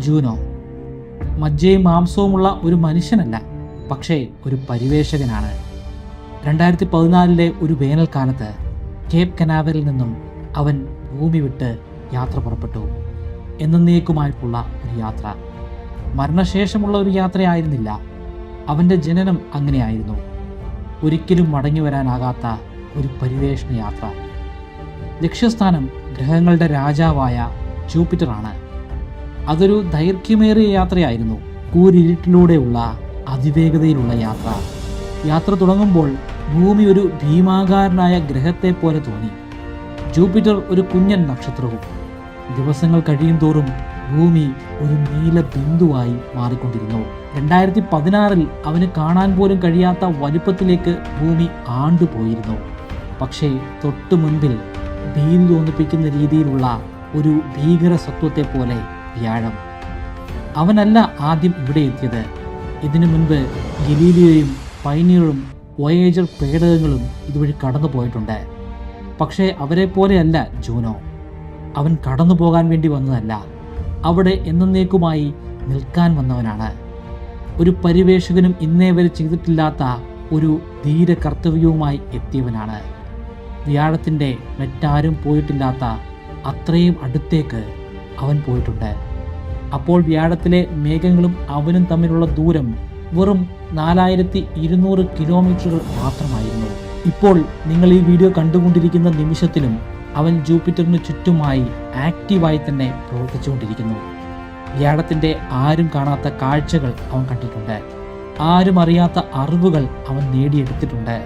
Juno മജ്ജയും മാംസവുമുള്ള ഒരു മനുഷ്യനല്ല, പക്ഷേ ഒരു പരിവേഷകനാണ്. 2014 ഒരു വേനൽക്കാലത്ത് കേപ്പ് കനാവറിൽ നിന്നും അവൻ ഭൂമി വിട്ട് യാത്ര പുറപ്പെട്ടു. എന്നേക്കുമായിട്ടുള്ള ഒരു യാത്ര. മരണശേഷമുള്ള ഒരു യാത്രയായിരുന്നില്ല. അവൻ്റെ ജനനം അങ്ങനെയായിരുന്നു. ഒരിക്കലും മടങ്ങി വരാനാകാത്ത ഒരു പരിവേഷണ യാത്ര. ലക്ഷ്യസ്ഥാനം ഗ്രഹങ്ങളുടെ രാജാവായ ജൂപ്പിറ്ററാണ്. അതൊരു ദൈർഘ്യമേറിയ യാത്രയായിരുന്നു. കൂരിരുട്ടിലൂടെയുള്ള അതിവേഗതയിലുള്ള യാത്ര. യാത്ര തുടങ്ങുമ്പോൾ ഭൂമി ഒരു ഭീമാകാരനായ ഗ്രഹത്തെ പോലെ തോന്നി. ജൂപ്പിറ്റർ ഒരു കുഞ്ഞൻ നക്ഷത്രവും. ദിവസങ്ങൾ കഴിയും തോറും ഭൂമി ഒരു നീല ബിന്ദുവായി മാറിക്കൊണ്ടിരുന്നു. 2016 അവന് കാണാൻ പോലും കഴിയാത്ത വലുപ്പത്തിലേക്ക് ഭൂമി ആണ്ടുപോയിരുന്നു. പക്ഷേ തൊട്ടു മുൻപിൽ ഭീതി തോന്നിപ്പിക്കുന്ന രീതിയിലുള്ള ഒരു ഭീകര സത്വത്തെ പോലെ വ്യാഴം. അവനല്ല ആദ്യം ഇവിടെ എത്തിയത്. ഇതിനു മുൻപ് ഗലീലിയോയും പൈനിയറും വോയേജർ പേടകങ്ങളും ഇതുവഴി കടന്നു പോയിട്ടുണ്ട്. പക്ഷേ അവരെ പോലെയല്ല ജൂനോ. അവൻ കടന്നു പോകാൻ വേണ്ടി വന്നതല്ല, അവിടെ എന്നേക്കുമായി നിൽക്കാൻ വന്നവനാണ്. ഒരു പരിവേഷകനും ഇന്നേ വരെ ചെയ്തിട്ടില്ലാത്ത ഒരു ധീര കർത്തവ്യവുമായി എത്തിയവനാണ്. വ്യാഴത്തിൻ്റെ മറ്റാരും പോയിട്ടില്ലാത്ത അത്രയും അടുത്തേക്ക് അവൻ പോയിട്ടുണ്ട്. അപ്പോൾ വ്യാഴത്തിലെ മേഘങ്ങളും അവനും തമ്മിലുള്ള ദൂരം വെറും 4200 കിലോമീറ്ററുകൾ മാത്രമായിരുന്നു. ഇപ്പോൾ നിങ്ങൾ ഈ വീഡിയോ കണ്ടുകൊണ്ടിരിക്കുന്ന നിമിഷത്തിലും അവൻ ജൂപ്പിറ്ററിന് ചുറ്റുമായി ആക്റ്റീവായി തന്നെ പ്രവർത്തിച്ചുകൊണ്ടിരിക്കുന്നു. വ്യാഴത്തിൻ്റെ ആരും കാണാത്ത കാഴ്ചകൾ അവൻ കണ്ടിട്ടുണ്ട്. ആരും അറിയാത്ത അറിവുകൾ അവൻ നേടിയെടുത്തിട്ടുണ്ട്.